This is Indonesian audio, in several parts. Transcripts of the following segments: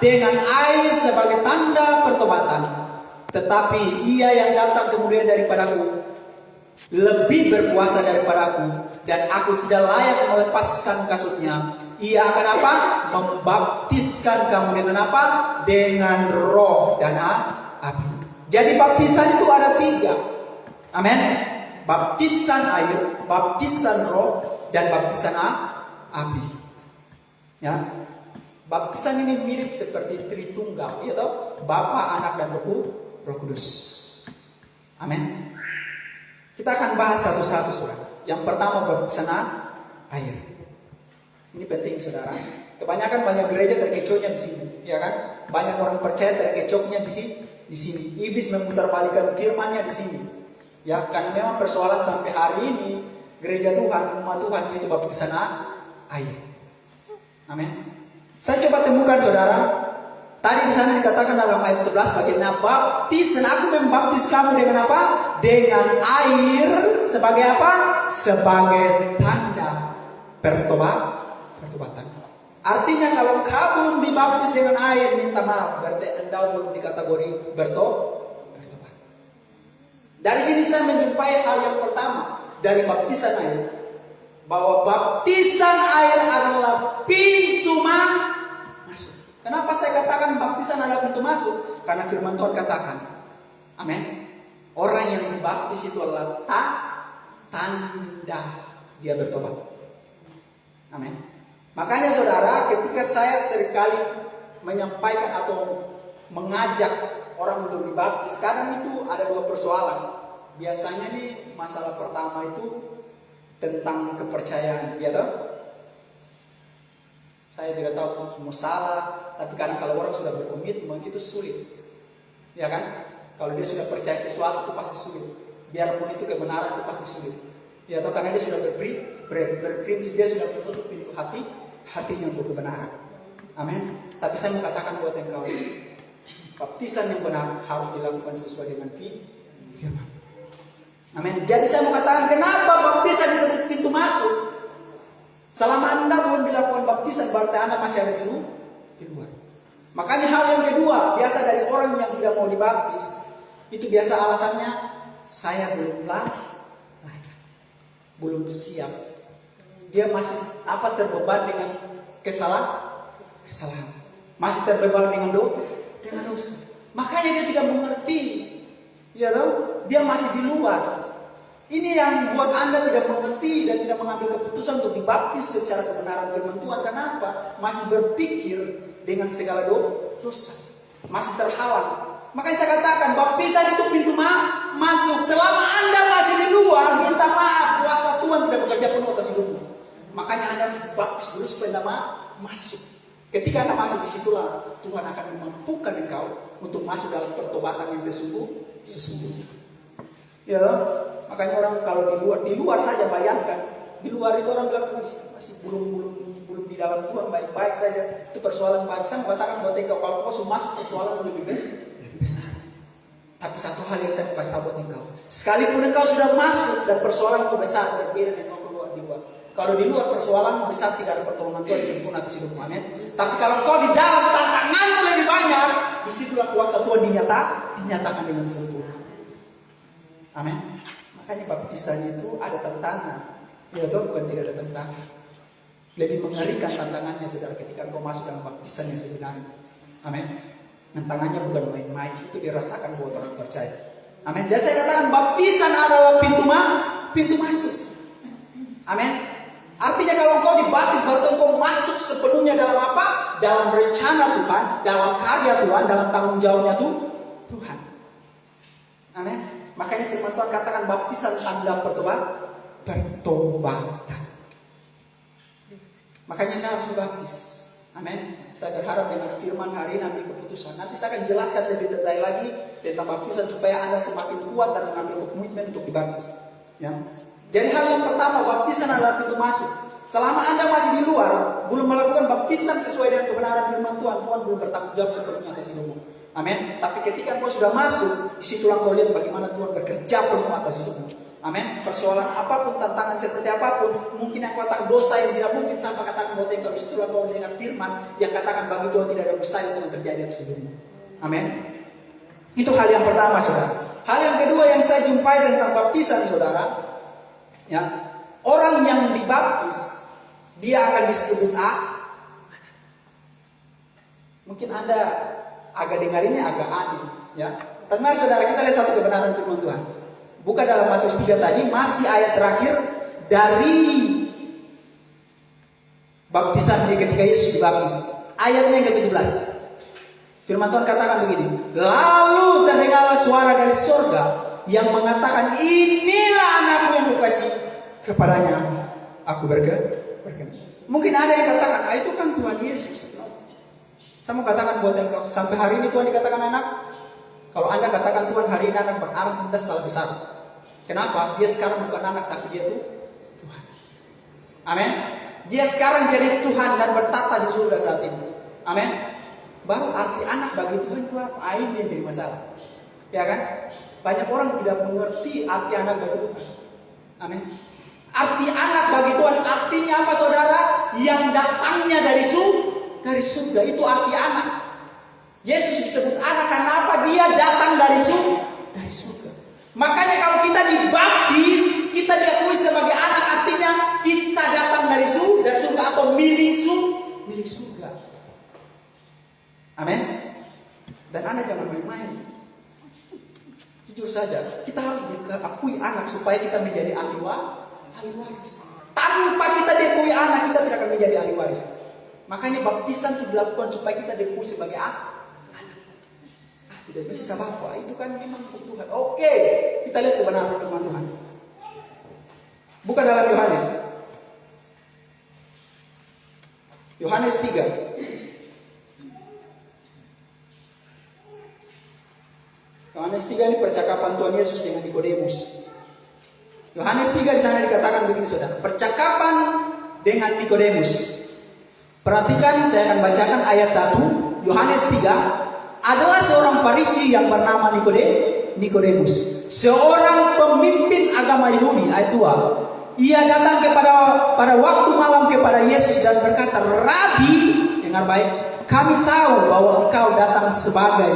dengan air sebagai tanda pertobatan. Tetapi ia yang datang kemudian daripadaku lebih berkuasa daripadaku, dan aku tidak layak melepaskan kasutnya. Ia akan apa? Membaptiskan kamu dengan apa? Dengan roh dan api. Jadi baptisan itu ada 3. Amin. Baptisan air, baptisan roh, dan baptisan api. Ya. Baptisan ini mirip seperti Tritunggal, ya toh? Bapa, Anak, dan Roh Kudus. Amin. Kita akan bahas satu-satu, saudara. Yang pertama baptisan air. Ini penting, saudara. Kebanyakan banyak gereja terkecohnya di sini, ya kan? Banyak orang percaya terkecohnya di sini. Iblis memutarbalikkan firman-Nya di sini. Ya, karena memang persoalan sampai hari ini gereja Tuhan, umat Tuhan itu baptisan air. Amin. Saya coba temukan, saudara. Tadi di sana dikatakan dalam ayat 11 bagaimana baptisan, aku membaptis kamu dengan apa? Dengan air sebagai apa? Sebagai tanda pertobatan. Artinya kalau kamu belum dibaptis dengan air, minta maaf, berarti Anda belum dikategori bertobat. Dari sini saya menjumpai hal yang pertama dari baptisan air, bahwa baptisan air adalah pintu masuk. Kenapa saya katakan baptisan adalah pintu masuk? Karena firman Tuhan katakan, amin, orang yang dibaptis itu adalah tanda dia bertobat. Amin. Makanya saudara, ketika saya seringkali menyampaikan atau mengajak orang untuk dibaptis, kadang itu ada 2 persoalan. Biasanya nih masalah pertama itu tentang kepercayaan, ya toh? Saya tidak tahu semua salah, tapi kadang kalau orang sudah berkomitmen itu sulit, ya kan? Kalau dia sudah percaya sesuatu itu pasti sulit. Biarpun itu kebenaran itu pasti sulit, ya toh, karena dia sudah berprinsip, dia sudah menutup pintu hatinya untuk kebenaran. Amin. Tapi saya mengatakan buat engkau, baptisan yang benar harus dilakukan sesuai dengan firman. Amin. Jadi saya mengatakan, kenapa baptisan disebut pintu masuk? Selama Anda belum dilakukan baptisan, berarti Anda masih ada di luar. Makanya hal yang kedua, biasa dari orang yang tidak mau dibaptis, itu biasa alasannya, saya belum layak, belum siap. Dia masih terbeban dengan kesalahan. Masih terbeban dengan dosa. Makanya dia tidak mengerti. Ya tahu, dia masih di luar. Ini yang buat Anda tidak mengerti dan tidak mengambil keputusan untuk dibaptis secara kebenaran firman Tuhan. Kenapa? Masih berpikir dengan segala dosa. Masih terhalang. Makanya saya katakan, baptisan itu pintu masuk. Selama Anda masih di luar, minta maaf, kuasa Tuhan tidak bekerja penuh atas hidupmu. Makanya Anda harus dibaptis dulu supaya Anda masuk. Ketika Anda masuk di situlah, Tuhan akan memampukan engkau untuk masuk dalam pertobatan yang sesungguhnya. Ya, makanya orang kalau di luar saja bayangkan, di luar itu orang bilang masih belum di dalam Tuhan, baik-baik saja. Itu persoalan baik. Saya mengatakan buat engkau, kalau kau masuk persoalan lebih besar. Tapi satu hal yang saya kasih tahu buat engkau, sekalipun engkau sudah masuk dan persoalan kau besar, berbeda dengan kau di luar. Kalau di luar persoalan besar, tidak ada pertolongan Tuhan yang sempurna atas hidupmu. Amin. Tapi kalau kau di dalam tantangan lebih banyak, disitulah kuasa Tuhan dinyatakan dengan sempurna. Amin. Makanya baptisan itu ada tantangan. Ya Tuhan, bukan tidak ada tantangan. Lebih mengerikan tantangannya, saudara, ketika kau masuk dalam baptisan yang sebenarnya. Amin. Tantangannya bukan main-main, itu dirasakan buat orang percaya. Amin. Jadi saya katakan baptisan adalah pintu masuk. Amin. Artinya kalau kau dibaptis, berarti kau masuk sepenuhnya dalam apa? Dalam rencana Tuhan, dalam karya Tuhan, dalam tanggung jawabnya Tuhan. Amin. Makanya firman Tuhan katakan baptisan tanda pertobatan. Makanya kita harus dibaptis. Amin. Saya berharap dengan firman hari ini ambil keputusan. Nanti saya akan jelaskan lebih detail lagi tentang baptisan supaya Anda semakin kuat dan mengambil komitmen untuk dibaptis. Ya. Jadi hal yang pertama, baptisan adalah pintu masuk. Selama Anda masih di luar, belum melakukan baptisan sesuai dengan kebenaran firman Tuhan, Tuhan belum bertanggung jawab sepenuhnya atas hidupmu. Amin. Tapi ketika kau sudah masuk, disitulah kau lihat bagaimana Tuhan bekerja penuh atas hidupmu. Amin. Persoalan apapun, tantangan seperti apapun, mungkin yang katakan dosa yang tidak mungkin, sampai katakan bahwa engkau disitulah kau mendengar firman yang katakan bagi Tuhan tidak ada mustahil itu yang terjadi atas hidupmu. Amin. Itu hal yang pertama, saudara. Hal yang kedua yang saya jumpai tentang baptisan, saudara, ya, orang yang dibaptis dia akan disebut mungkin Anda agak dengar ini agak aneh, ya. Tapi mari saudara kita lihat satu kebenaran firman Tuhan. Buka dalam Matius 3 tadi, masih ayat terakhir dari baptisan dia ketika Yesus dibaptis. Ayatnya yang ke-17. Firman Tuhan katakan begini. Lalu terdengarlah suara dari surga yang mengatakan, inilah anakku yang kukasihi, kepadanya aku berkenan. Mungkin ada yang katakan, itu kan Tuhan Yesus. Saya mau katakan buat engkau, sampai hari ini Tuhan dikatakan anak. Kalau Anda katakan Tuhan hari ini anak, berarti Anda salah besar. Kenapa? Dia sekarang bukan anak, tapi dia tuh Tuhan. Amin. Dia sekarang jadi Tuhan dan bertata di surga saat ini. Amin. Baru arti anak bagi Tuhan itu apa? Ini yang jadi masalah. Ya kan? Banyak orang tidak mengerti arti anak bagi Tuhan. Amin. Arti anak bagi Tuhan artinya apa, saudara? Yang datangnya dari surga, itu arti anak. Yesus disebut anak karena apa? Dia datang dari surga. Makanya kalau kita dibaptis, kita diakui sebagai anak, artinya kita datang dari surga atau milik surga. Amin. Dan Anda jangan main-main. Jujur saja, kita harus diakui anak supaya kita menjadi ahli waris. Tanpa kita diakui anak, kita tidak akan menjadi ahli waris. Makanya baptisan itu dilakukan supaya kita diakui sebagai anak. Tidak bisa Bapak, itu kan memang untuk Tuhan. Oke, kita lihat kebenaran firman Tuhan. Buka dalam Yohanes. Yohanes 3. Yohanes 3 ini percakapan Tuhan Yesus dengan Nikodemus. Yohanes 3 di sana dikatakan begini, saudara. Percakapan dengan Nikodemus. Perhatikan, saya akan bacakan ayat 1. Yohanes 3. Adalah seorang Farisi yang bernama Nikodemus, seorang pemimpin agama Yahudi. Ayat 2. Ia datang pada waktu malam kepada Yesus dan berkata, Rabi, dengar baik, kami tahu bahwa engkau datang sebagai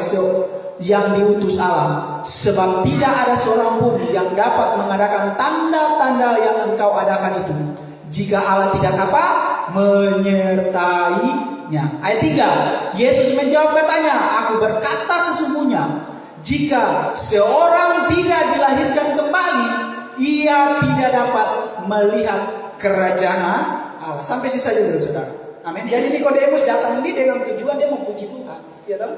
yang diutus Allah, sebab tidak ada seorang pun yang dapat mengadakan tanda-tanda yang engkau adakan itu, jika Allah tidak menyertai. Ayat 3. Yesus menjawab katanya, aku berkata sesungguhnya, jika seorang tidak dilahirkan kembali, ia tidak dapat melihat kerajaan Allah. Sampai sisa dulu, saudara. Amin. Jadi Nikodemus datang ini dengan tujuan dia memuji Tuhan. Ya tahu?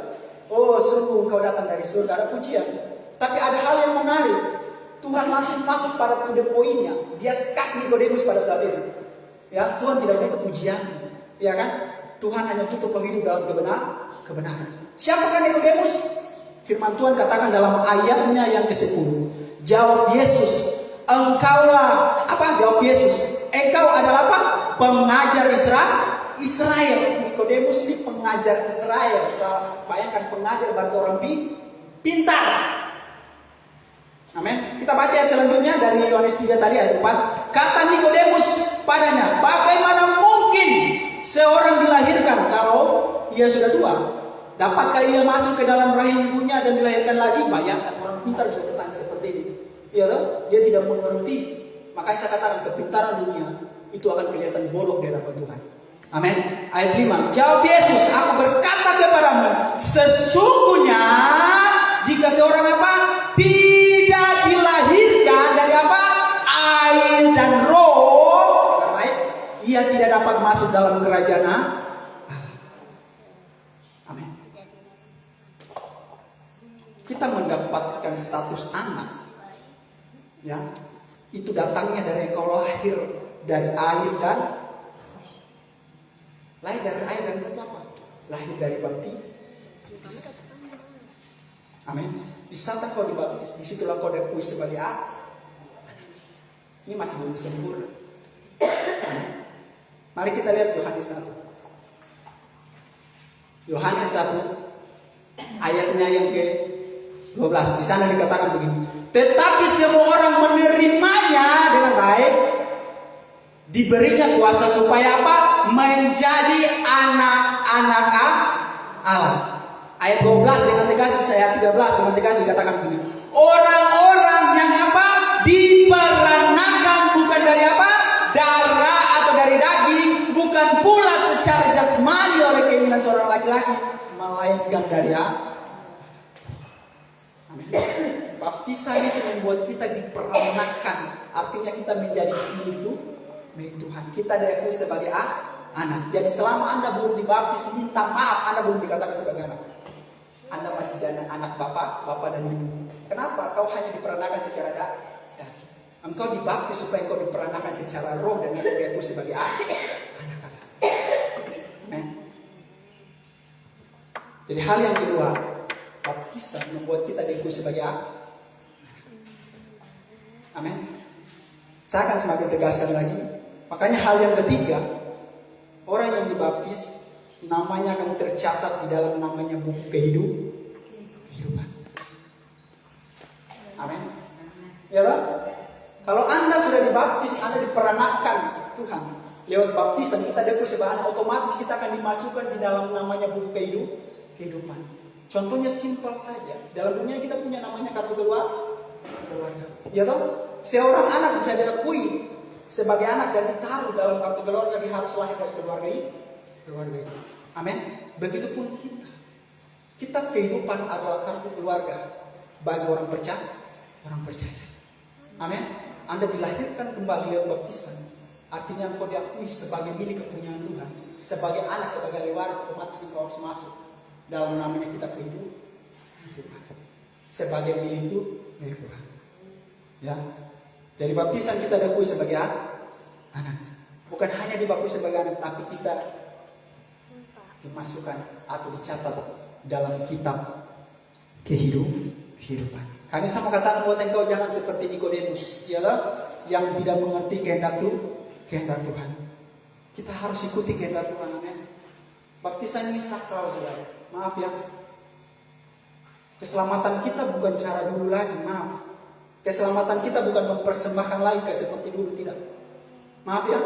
Oh, sungguh engkau datang dari surga, ada pujian. Tapi ada hal yang menarik. Tuhan langsung masuk pada to the point-nya. Dia sekat Nikodemus pada saat itu. Ya, Tuhan tidak butuh pujian. Ya kan? Tuhan hanya butuh penghidup dalam kebenaran. Siapakah Nikodemus? Firman Tuhan katakan dalam ayatnya yang ke-10. Jawab Yesus, engkaulah apa? Jawab Yesus, engkau adalah apa? Pengajar Israel. Nikodemus ini pengajar Israel. Bayangkan pengajar berarti orang pintar. Amin. Kita baca ayat selanjutnya dari Yohanes 3 tadi ayat 4. Kata Nikodemus padanya, bagaimana mungkin seorang dilahirkan kalau ia sudah tua? Dapatkah ia masuk ke dalam rahim ibunya dan dilahirkan lagi? Bayangkan orang pintar bisa bertanya seperti ini. Ya, dia tidak mengerti. Makanya saya katakan kepintaran dunia itu akan kelihatan bodoh di hadapan Tuhan. Amin. Ayat 5. Jawab Yesus, aku berkata kepadamu, sesungguhnya jika seorang apa? Tidak dilahirkan dari apa? Air dan roh, ia tidak dapat masuk dalam kerajaan Allah. Amin. Kita mendapatkan status anak, ya, itu datangnya dari engkau lahir dari air dan roh. Lahir dari air dan roh itu apa? Lahir dari baptis. Amin. Di sana kau dibaptis, disitulah kau diakui sebagai anak. Ini masih belum sempurna. Amin. Mari kita lihat Yohanes 1. Yohanes 1 ayatnya yang ke-12. Di sana dikatakan begini. Tetapi semua orang menerimanya dengan baik, diberinya kuasa supaya apa? Menjadi anak-anak Allah. Ayat 12 dengan tegas, ayat 13 dengan tegas dikatakan begini. Orang-orang yang apa? Diperanakan bukan dari apa? Darah atau dari daging, bukan pula secara jasmani oleh keinginan seorang laki-laki, melainkan dari apa? Amin. Baptisan itu membuat kita diperanakan, artinya kita menjadi milik Tuhan. Kita diakui sebagai anak. Jadi selama Anda belum dibaptis, minta maaf, Anda belum dikatakan sebagai anak. Anda masih jadi anak bapak dan ibu. Kenapa? Kau hanya diperanakan secara daging. Engkau dibaptis supaya engkau diperanakan secara roh dan engkau diakui sebagai anak-anak. Amin. Jadi hal yang kedua, baptisan membuat kita diakui sebagai anak. Amin. Saya akan semakin tegaskan lagi. Makanya hal yang ketiga, orang yang dibaptis namanya akan tercatat di dalam namanya buku kehidupan. Amin. Ya toh? Kalau Anda sudah dibaptis, Anda diperanakan Tuhan. Lewat baptisan kita diakui sebagai anak, otomatis kita akan dimasukkan di dalam namanya buku kehidupan. Contohnya simpel saja. Dalam dunia kita punya namanya kartu keluarga. Ya toh? Seorang anak bisa diakui sebagai anak dan ditaruh dalam kartu keluarga, dia harus lahir dari keluarga itu. Amin. Begitupun kita. Kitab kehidupan adalah kartu keluarga bagi orang percaya. Amin. Anda dilahirkan kembali lewat baptisan. Artinya engkau diakui sebagai milik kepunyaan Tuhan. Sebagai anak, sebagai lewat, otomatis engkau harus masuk dalam namanya kitab kehidupan. Sebagai milik Tuhan. Ya. Jadi baptisan kita diakui sebagai anak. Bukan hanya dibaptis sebagai anak, tapi kita dimasukkan atau dicatat dalam kitab kehidupan. Karena sama katakan buat engkau jangan seperti Nikodemus, ialah yang tidak mengerti kehendak Tuhan. Kita harus ikuti kehendak Tuhan. Amin. Baptisan ini sakral, saudara. Maaf ya. Keselamatan kita bukan cara dulu lagi, maaf. Keselamatan kita bukan mempersembahkan lagi ke seperti dulu, tidak. Maaf ya.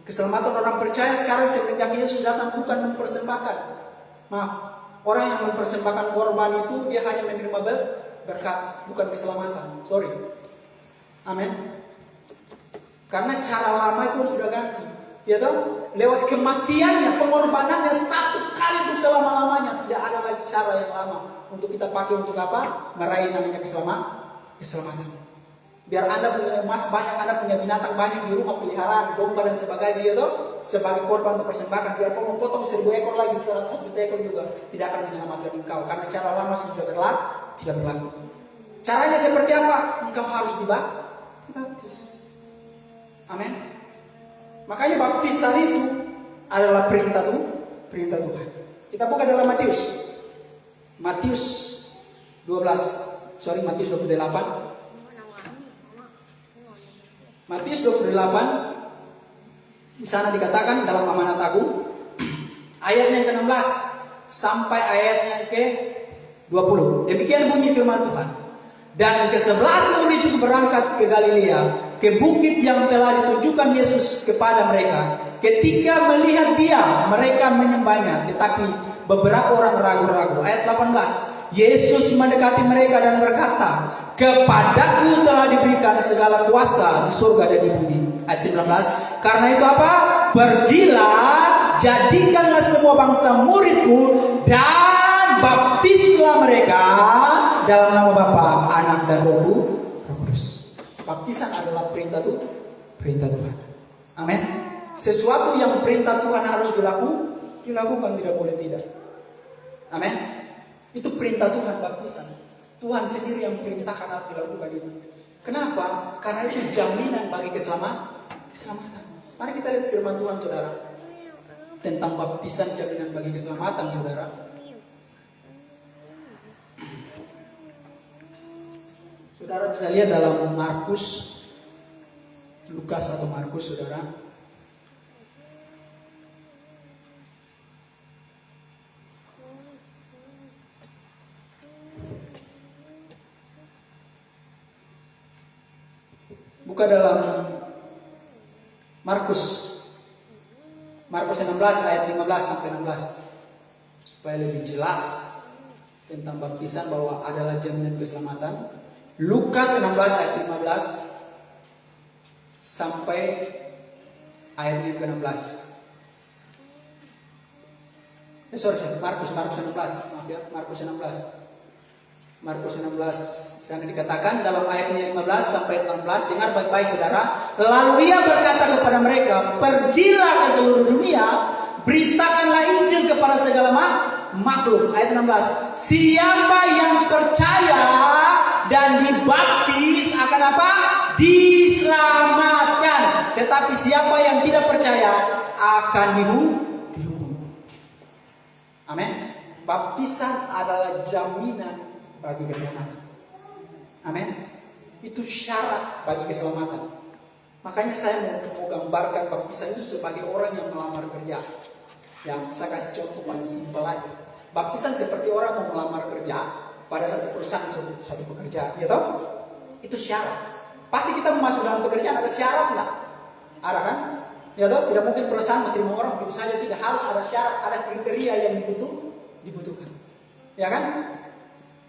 Keselamatan orang percaya sekarang semenjak Yesus datang bukan mempersembahkan. Maaf. Orang yang mempersembahkan korban itu dia hanya menerima berkat, bukan keselamatan. Sorry. Amin. Karena cara lama itu sudah ganti. Ya toh? Lewat kematiannya, pengorbanannya satu kali untuk selama-lamanya. Tidak ada lagi cara yang lama untuk kita pakai untuk apa? Meraih namanya keselamatan. Biar Anda punya emas banyak, Anda punya binatang banyak di rumah, peliharaan, domba dan sebagainya, ya toh? Sebagai korban untuk persembahkan. Biar kau memotong 1000 ekor lagi, 100 juta ekor juga tidak akan menyelamatkan engkau. Karena cara lama sudah tidak berlaku. Caranya seperti apa? Engkau harus dibaptis. Amin. Makanya baptisan itu adalah perintah Tuhan. Kita buka dalam Matius 28. Matius 28 di sana dikatakan dalam amanat agung ayatnya yang ke-16 sampai ayatnya yang ke-20. Demikian bunyi firman Tuhan. Dan ke-11 murid itu berangkat ke Galilea, ke bukit yang telah ditunjukkan Yesus kepada mereka. Ketika melihat dia, mereka menyembahnya, tetapi beberapa orang ragu-ragu. Ayat 18. Yesus mendekati mereka dan berkata, "Kepadaku telah diberikan segala kuasa di surga dan di bumi." Ayat 19. Karena itu apa? Pergilah, jadikanlah semua bangsa muridku dan baptislah mereka dalam nama Bapa, Anak dan Roh Kudus. Baptisan adalah perintah Tuhan. Amin. Sesuatu yang perintah Tuhan harus dilakukan, tidak boleh tidak. Amin. Itu perintah Tuhan, baptisan. Tuhan sendiri yang perintahkan harus dilakukan itu. Kenapa? Karena itu jaminan bagi keselamatan. Mari kita lihat firman Tuhan, saudara. Tentang baptisan, jaminan bagi keselamatan, saudara. Saudara bisa lihat dalam Lukas atau Markus, saudara. Buka dalam Markus 16 ayat 15 sampai 16 supaya lebih jelas tentang baptisan bahwa adalah jaminan keselamatan. Lukas 16 ayat 15 sampai ayat yang ke-16. Markus 16, maaf ya, Markus 16. Markus 16 sana dikatakan dalam ayatnya 15 sampai 16, dengar baik-baik saudara. Lalu ia berkata kepada mereka, pergilah ke seluruh dunia, beritakanlah Injil kepada segala makhluk. Ayat 16, siapa yang percaya dan dibaptis akan apa? Diselamatkan. Tetapi siapa yang tidak percaya akan dihukum. Amin. Baptisan adalah jaminan bagi keselamatan. Amin. Itu syarat bagi keselamatan. Makanya saya mau gambarkan baptisan itu sebagai orang yang melamar kerja. Yang saya kasih contoh paling simpel aja. Baptisan seperti orang mau melamar kerja pada satu perusahaan, satu pekerjaan, ya toh? Itu syarat. Pasti kita masuk dalam pekerjaan ada syarat nggak? Ada kan? Ya toh? Tidak mungkin perusahaan menerima orang begitu saja, tidak, harus ada syarat, ada kriteria yang dibutuhkan. Ya kan?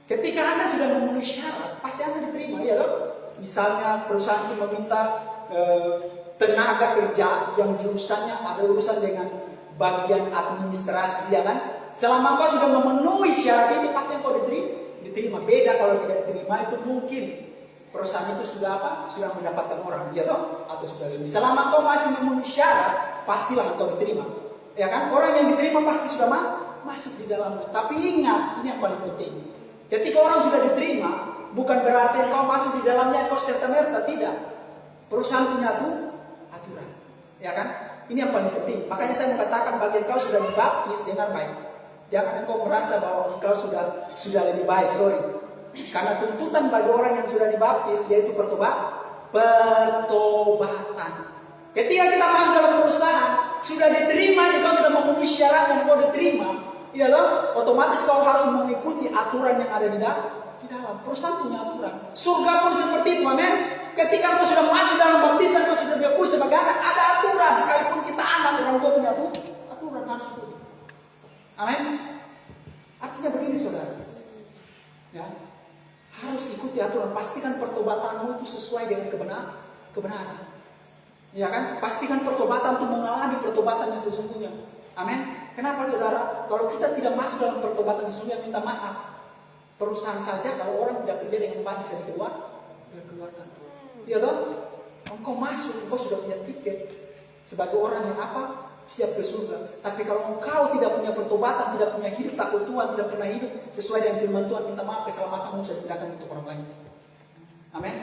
Ketika Anda sudah memenuhi syarat, pasti Anda diterima, ya toh? Misalnya perusahaan itu meminta tenaga kerja yang jurusannya ada urusan dengan bagian administrasi, ya kan? Selama kau sudah memenuhi syarat itu, pasti kau diterima. Beda kalau tidak diterima, itu mungkin perusahaan itu sudah apa? Sudah mendapatkan orang, ya toh? Atau sudah lebih. Selama kau masih memenuhi syarat, pastilah kau diterima. Ya kan? Orang yang diterima pasti sudah masuk di dalamnya. Tapi ingat, ini yang paling penting. Ketika orang sudah diterima, bukan berarti kau masuk di dalamnya, kau serta-merta, tidak. Perusahaan punya aturan, ya kan? Ini yang paling penting. Makanya saya mengatakan bagi engkau sudah dibaptis, dengar baik. Jangan engkau merasa bahwa engkau sudah lebih baik, sorry. Karena tuntutan bagi orang yang sudah dibaptis yaitu pertobatan. Ketika kita masuk dalam perusahaan, sudah diterima, engkau sudah memenuhi syarat yang engkau diterima. Ya loh, otomatis kau harus mengikuti aturan yang ada di dalam. Perusahaan punya aturan. Surga pun seperti itu, amin. Ketika kau sudah masuk dalam baptisan, kau sudah diakui sebagai anak, ada aturan. Sekalipun kita anak, orang tua punya aturan harus ikuti. Amin. Artinya begini saudara, ya, harus ikuti aturan. Pastikan pertobatanmu itu sesuai dengan kebenaran. Ya kan? Pastikan pertobatan itu mengalami pertobatan yang sesungguhnya. Amin. Kenapa saudara? Kalau kita tidak masuk dalam pertobatan sesungguhnya, minta maaf. Perusahaan saja kalau orang tidak kerja dengan baik bisa dikeluarkan. Ya toh? Engkau masuk, engkau sudah punya tiket sebagai orang yang apa? Siap ke surga. Tapi kalau engkau tidak punya pertobatan, tidak punya hidup takut Tuhan, tidak pernah hidup sesuai dengan firman Tuhan, minta maaf, keselamatanmu saya tidakkan untuk orang lain. Amin.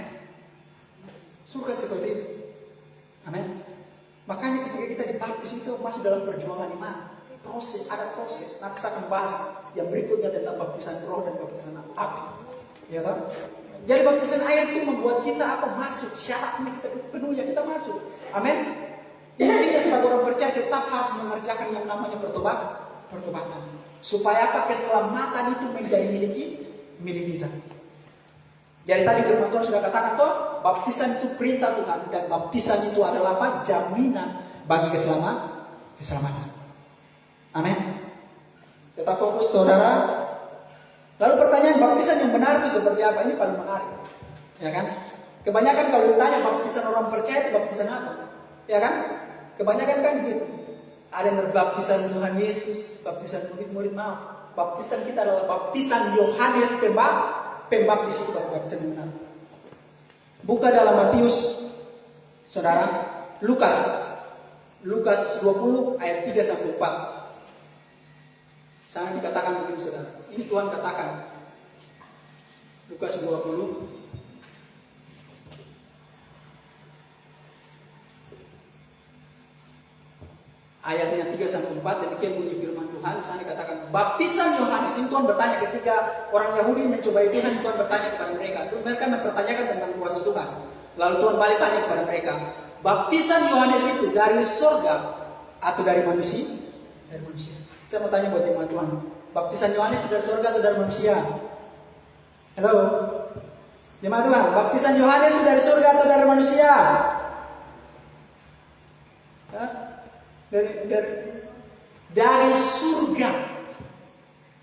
Surga seperti itu. Amin. Makanya ketika kita dibaptis itu masuk dalam perjuangan iman. Ada proses. Nanti saya akan bahas yang berikutnya tentang baptisan roh dan baptisan api. Ya kan? Jadi baptisan air itu membuat kita apa? Masuk. Syaratnya kita penuhnya kita masuk. Amin. Intinya sebagai orang percaya tetap harus mengerjakan yang namanya pertobatan. Supaya apa? Keselamatan itu menjadi milik kita. Jadi tadi firman Tuhan sudah katakan toh, baptisan itu perintah Tuhan dan baptisan itu adalah apa? Jaminan bagi keselamatan. Amin. Tetap fokus saudara. Lalu pertanyaan baptisan yang benar itu seperti apa? Ini paling menarik. Ya kan? Kebanyakan kalau ditanya baptisan orang percaya itu baptisan apa? Ya kan? Kebanyakan kan gitu. Ada yang berbaptisan Tuhan Yesus, baptisan murid-murid, maaf. Baptisan kita adalah baptisan Yohanes Pembaptis, itu baru baptisan yang benar. Buka dalam Matius, saudara, Lukas 20 ayat 3 sampai 4. Sana dikatakan begini saudara. Ini Tuhan katakan. Lukas 20 ayatnya 3 sampai 4, demikian bunyi firman Tuhan. Sana dikatakan baptisan Yohanes. Ini Tuhan bertanya ketika orang Yahudi mencobai Tuhan, Tuhan bertanya kepada mereka. Mereka mempertanyakan tentang kuasa Tuhan. Lalu Tuhan balik tanya kepada mereka, baptisan Yohanes itu dari surga atau dari manusia? Dari manusia. Saya mau tanya buat jemaat Tuhan, baptisan Yohanes dari surga atau dari manusia? Halo? Jemaat Tuhan, baptisan Yohanes itu dari surga atau dari manusia? Hah? Dari surga.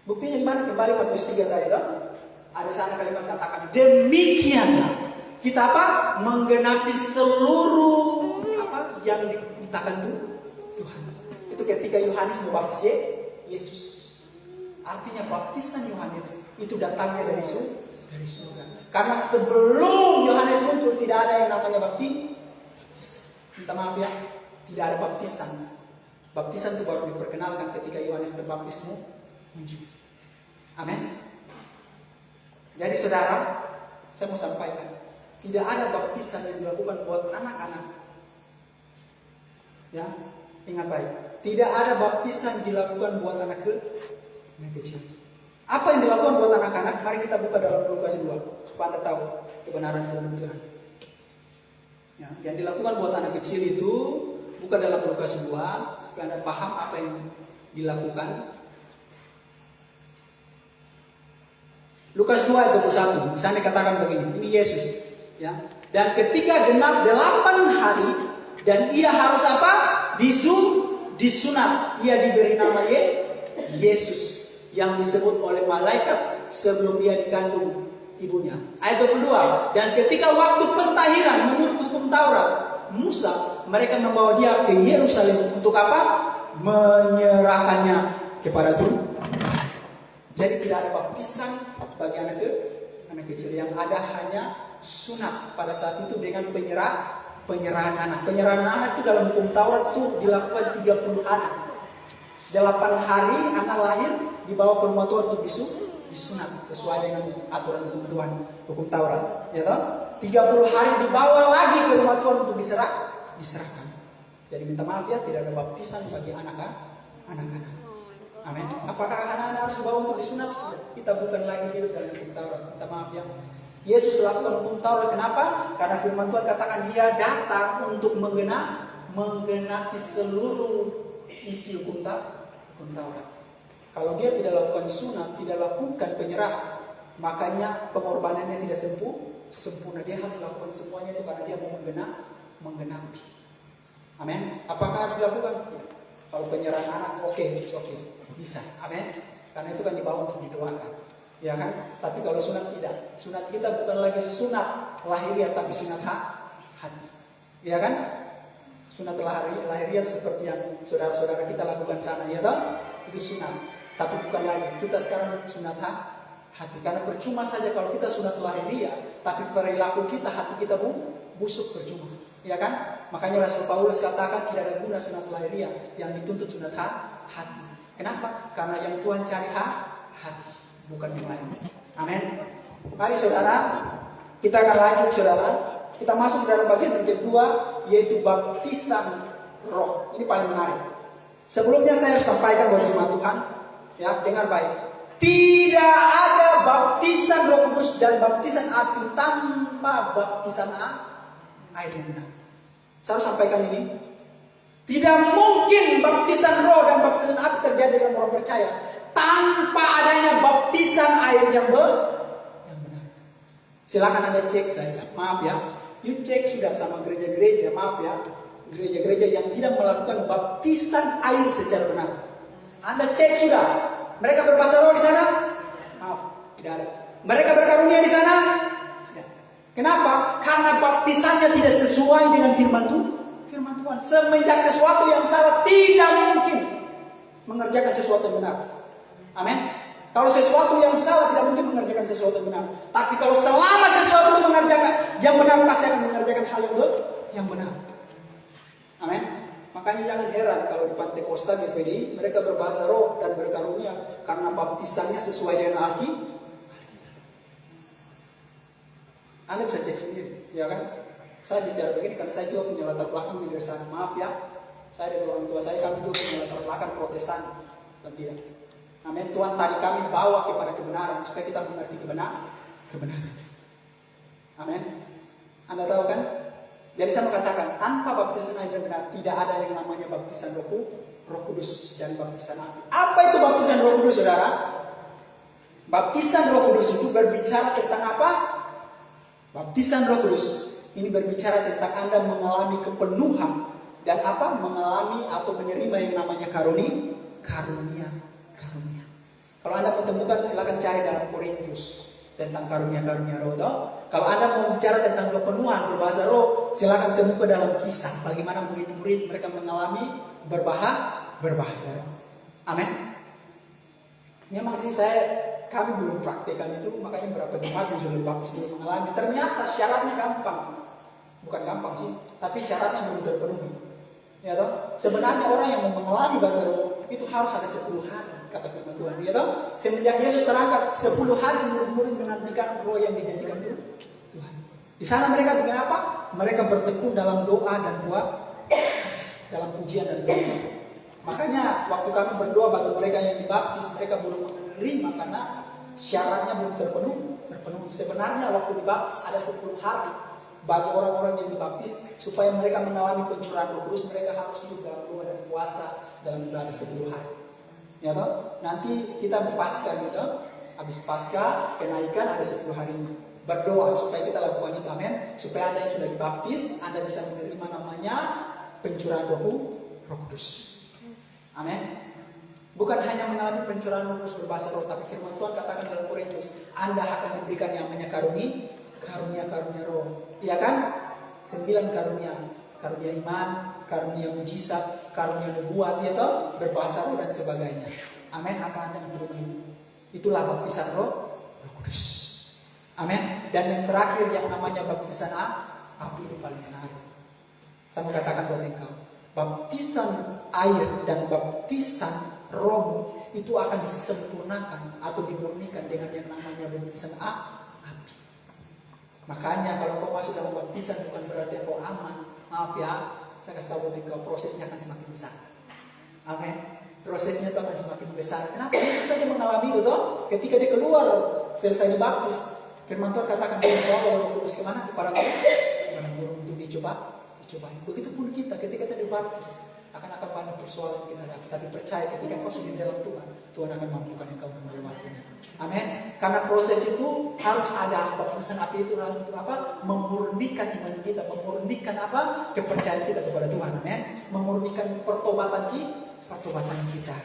Buktinya di mana? Kembali Matius 3 tadi kan? Ada sana kalimat katakan demikianlah kita apa? Menggenapi seluruh apa yang dikatakan Tuhan. Itu ketika Yohanes membaptis Yesus. Artinya baptisan Yohanes itu datangnya dari surga. Karena sebelum Yohanes muncul tidak ada yang namanya baptisan. Minta maaf ya, tidak ada baptisan. Baptisan itu baru diperkenalkan ketika Yohanes berbaptis muncul. Amin. Jadi saudara, saya mau sampaikan, tidak ada baptisan yang dilakukan buat anak-anak. Ya, ingat baik. Tidak ada baptisan dilakukan buat anak kecil. Apa yang dilakukan buat anak-anak? Mari kita buka dalam Lukas 2 supaya Anda tahu kebenaran Tuhan. Ya, yang dilakukan buat anak kecil itu bukan dalam Lukas 2 supaya Anda paham apa yang dilakukan. Lukas 2 ayat 21, misalnya dikatakan begini, ini Yesus, ya. Dan ketika genap 8 hari dan ia harus apa? Disunat. Ia diberi nama Yesus yang disebut oleh malaikat sebelum ia dikandung ibunya. Ayat 22, dan ketika waktu pentahiran menurut hukum Taurat Musa, mereka membawa dia ke Yerusalem untuk apa? Menyerahkannya kepada Tuhan. Jadi tidak ada baptisan bagi anak kecil, yang ada hanya sunat pada saat itu dengan penyerahan anak. Penyerahan anak itu dalam hukum Taurat itu dilakukan 30 hari. 8 hari anak lahir dibawa ke rumah Tuhan untuk disunat sesuai dengan aturan hukum Tuhan, hukum Taurat, ya toh? 30 hari dibawa lagi ke rumah Tuhan untuk diserahkan. Jadi minta maaf ya, tidak ada baptisan bagi anak-anak. Amin. Apakah anak-anak harus dibawa untuk disunat? Kita bukan lagi hidup dalam hukum Taurat. Minta maaf ya. Yesus lakukan hukum Taurat. Kenapa? Karena firman Tuhan katakan dia datang untuk menggenapi seluruh isi hukum Taurat. Kalau dia tidak lakukan sunat, tidak lakukan penyerahan, makanya pengorbanannya tidak sempurna. Dia harus lakukan semuanya itu karena dia mau menggenapi. Amin. Apakah harus dilakukan? Kalau penyerahan anak, oke, bisa. Amin. Karena itu kan dibawa untuk didoakan, ya kan? Tapi kalau sunat tidak. Sunat kita bukan lagi sunat lahiriah, tapi sunat hati, ya kan? Sunat lahiriah seperti yang saudara-saudara kita lakukan sana, ya toh? Itu sunat. Tapi bukan lagi. Kita sekarang sunat hati. Karena percuma saja kalau kita sunat lahiriah, tapi perilaku kita, hati kita busuk, percuma, ya kan? Makanya Rasul Paulus katakan tidak ada guna sunat lahiriah, yang dituntut sunat hati. Kenapa? Karena yang Tuhan cari hati, bukan yang lain. Amin. Mari saudara, kita akan lanjut saudara. Kita masuk dalam bagian yang kedua, yaitu baptisan roh. Ini paling menarik. Sebelumnya saya harus sampaikan buat jemaat Tuhan, ya, dengar baik. Tidak ada baptisan Roh Kudus dan baptisan api tanpa baptisan air yang benar. Saya harus sampaikan ini. Tidak mungkin baptisan roh dan baptisan api terjadi dalam orang percaya tanpa adanya baptisan air yang benar. Silakan Anda cek saya. Maaf ya. You cek sudah sama gereja-gereja. Maaf ya. Gereja-gereja yang tidak melakukan baptisan air secara benar. Anda cek sudah. Mereka berbahasa roh di sana? Maaf, tidak ada. Mereka berkarunia di sana? Tidak. Kenapa? Karena baptisannya tidak sesuai dengan firman Tuhan. Semenjak sesuatu yang salah tidak mungkin mengerjakan sesuatu yang benar. Amin. Kalau sesuatu yang salah tidak mungkin mengerjakan sesuatu yang benar. Tapi kalau selama sesuatu itu mengerjakan yang benar, pasti akan mengerjakan hal yang benar. Amin. Makanya jangan heran kalau di Pantai Costa GPD mereka berbahasa roh dan berkarunia karena baptisannya sesuai dengan Alkitab. Anda bisa cek sendiri, ya kan? Saya bicara begini karena saya juga punya latar belakang di sana. Maaf ya, saya dari orang tua saya, kami juga punya latar belakang Protestan dan tidak. Amin. Tuhan tarik kami bawa kepada kebenaran supaya kita mengerti kebenaran. Amin. Anda tahu kan? Jadi saya mengatakan tanpa baptisan air yang benar tidak ada yang namanya baptisan Roh Kudus dan baptisan api. Apa itu baptisan Roh Kudus, saudara? Baptisan Roh Kudus itu berbicara tentang apa? Baptisan Roh Kudus ini berbicara tentang Anda mengalami kepenuhan dan mengalami atau menerima yang namanya karunia. Kalau Anda menemukan, silakan cari dalam Korintus tentang karunia-karunia roh. Kalau Anda mau bicara tentang kepenuhan berbahasa roh, silakan temukan dalam Kisah bagaimana murid-murid mereka mengalami berbahasa roh. Amin. Memang sih kami belum praktekkan itu, makanya berapa jemaat yang sudah dibaptis belum mengalami. Ternyata syaratnya gampang. Bukan gampang sih, tapi syaratnya belum terpenuhi. Ya toh? Sebenarnya orang yang mau mengalami bahasa roh itu harus ada 10 hari, kata firman Tuhan. Ya toh? Semenjak Yesus terangkat 10 hari murid-murid menantikan roh yang dijanjikan Tuhan. Di sana mereka bikin apa? Mereka bertekun dalam doa dan dalam pujian dan doa. Makanya waktu kami berdoa bagi mereka yang dibaptis, mereka belum menerima karena syaratnya belum terpenuhi. Sebenarnya waktu dibaptis ada 10 hari bagi orang-orang yang dibaptis supaya mereka mengalami pencurahan Roh Kudus. Mereka harus hidup dalam doa dan puasa dalam ibadah 10 hari. Ya toh? Nanti kita Paskah gitu. Habis Paskah kenaikan ada 10 hari berdoa supaya kita lakukan itu, amin. Supaya Anda yang sudah dibaptis, Anda bisa menerima namanya pencurahan Roh Kudus. Amin. Bukan hanya mengalami pencurahan Roh Kudus berbahasa roh, tapi firman Tuhan katakan dalam Korintus, Anda akan diberikan yang namanya karunia roh. Iya kan? 9 karunia. Karunia iman, karunia mujizat, karunia nubuat, ya toh, berbahasa roh dan sebagainya. Amin. Akan Anda menerima itu. Itulah baptisan Roh Kudus. Amin. Dan yang terakhir yang namanya baptisan api itu paling menarik. Saya mau katakan buat engkau, baptisan air dan baptisan roh itu akan disempurnakan atau dimurnikan dengan yang namanya baptisan api. Makanya kalau kau masuk dalam baptisan bukan berarti kau aman. Maaf ya, saya kasih tahu buat engkau, prosesnya akan semakin besar. Amin. Prosesnya itu akan semakin besar. Kenapa? Yesus saja mengalami itu toh. Ketika dia keluar selesai dibaptis, firman Tuhan katakan dia membawa Roh Kudus kemana? Kepada burung untuk dicoba. Begitupun kita ketika kita dibaptis akan banyak persoalan kita hadapi. Tapi percaya ketika kau sudah di dalam Tuhan akan mampukan engkau untuk melewatinya. Amin. Karena proses itu harus ada. Baptisan api itu untuk apa? Memurnikan iman kita, memurnikan kepercayaan kita kepada Tuhan. Amin. Memurnikan pertobatan kita.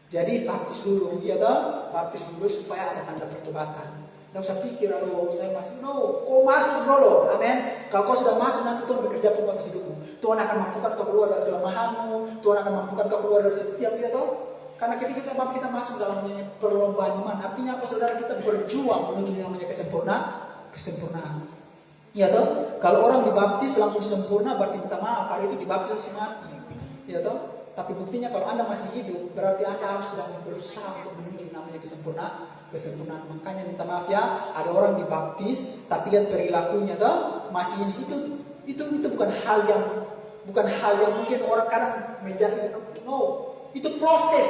Jadi baptis dulu, ya toh? Baptis dulu supaya ada tanda pertobatan. Tidak usah pikir, saya masih kau masuk dulu, amin. Kalau kau sudah masuk, nanti Tuhan bekerja pun atas hidupmu. Tuhan akan mampukan kau keluar dari kelemahanmu, Tuhan akan mampukan kau keluar dari setiap, ya toh? Karena ketika kita masuk dalam perlombaan iman, artinya apa, saudara? Kita berjuang menuju yang namanya kesempurnaan. Ya toh? Kalau orang dibaptis langsung sempurna, berarti minta maaf, hari itu dibaptis harus mati. Ya toh? Tapi buktinya kalau Anda masih hidup, berarti Anda harus sedang berusaha untuk menuju namanya kesempurnaan. Makanya minta maaf ya, ada orang dibaptis tapi lihat perilakunya toh masih ini, itu bukan hal yang mungkin orang kadang menjadi itu proses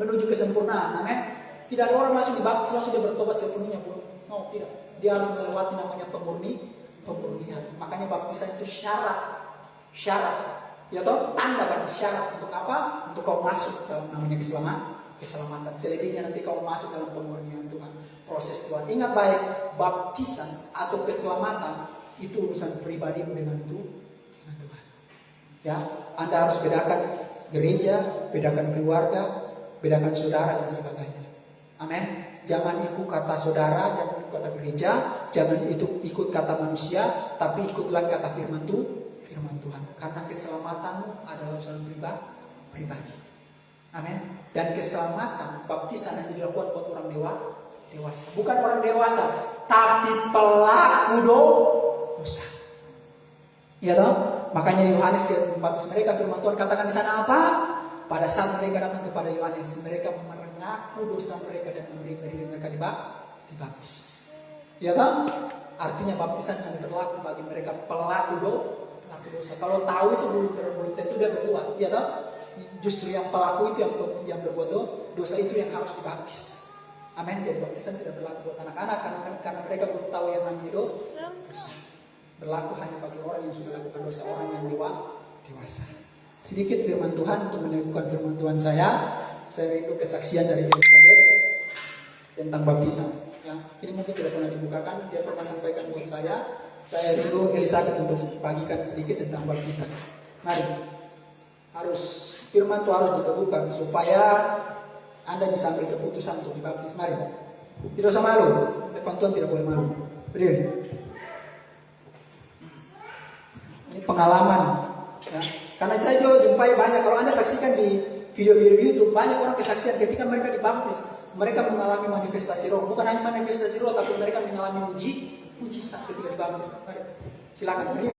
menuju kesempurnaan. Amin. Tidak ada orang langsung dibaptis langsung dia bertobat sepenuhnya, tidak. Dia harus melewati namanya pemurnian. Makanya baptisan itu syarat. Ya toh, tanda dan syarat untuk apa? Untuk kau masuk dalam namanya keselamatan. Selebihnya nanti kau masuk dalam pemurnian Tuhan, proses Tuhan. Ingat baik, baptisan atau keselamatan itu urusan pribadimu dengan Tuhan. Ya, Anda harus bedakan gereja, bedakan keluarga, bedakan saudara dan sebagainya. Amin. Jangan ikut kata saudara, jangan ikut kata gereja, jangan ikut kata manusia, tapi ikutlah kata firman Tuhan. Karena keselamatanmu adalah urusan pribadi. Amin. Dan keselamatan baptisan yang dilakukan buat orang dewasa. Bukan orang dewasa, tapi pelaku dosa. Ya toh? Makanya Yohanes baptis mereka, firman Tuhan katakan di sana apa? Pada saat mereka datang kepada Yohanes, mereka mengaku dosa mereka dan memberi mereka dibaptis. Ya toh? Artinya baptisan yang berlaku bagi mereka pelaku dosa. Kalau tahu itu belum tentu dia berbuat, ya toh? Justru yang pelaku itu yang berbuat dosa itu yang harus dibaptis. Amin. Jadi baptisan tidak berlaku buat anak-anak karena mereka belum tahu yang namanya dosa. Berlaku hanya bagi orang yang sudah lakukan dosa, orang yang dewasa. Sedikit firman Tuhan untuk meneguhkan firman Tuhan saya rindu kesaksian dari Elizabeth tentang baptisan. Ya, ini mungkin tidak pernah dibukakan. Dia pernah sampaikan buat saya. Saya rindu Elizabeth untuk bagikan sedikit tentang baptisan. Mari, harus firman itu harus diteguhkan supaya Anda bisa ambil keputusan untuk dibaptis. Mari, tidak usah malu. Depan Tuhan tidak boleh malu. Berdiri. Ini pengalaman. Ya. Karena saya juga jumpai banyak. Kalau Anda saksikan di video-video YouTube, banyak orang kesaksian ketika mereka dibaptis, mereka mengalami manifestasi roh. Bukan hanya manifestasi roh, tapi mereka mengalami mujizat ketika dibaptis. Mari, silakan berdiri.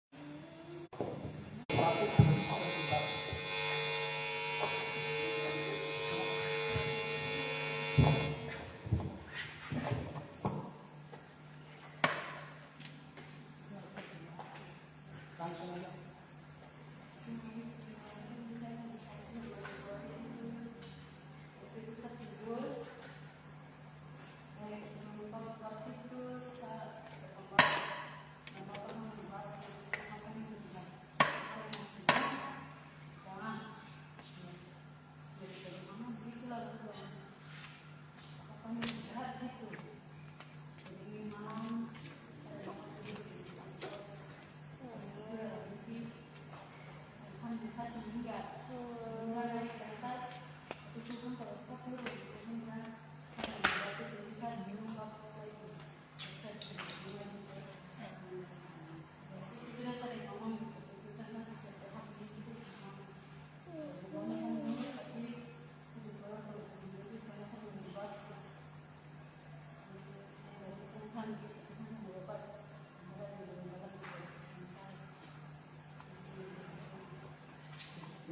Langsung aja.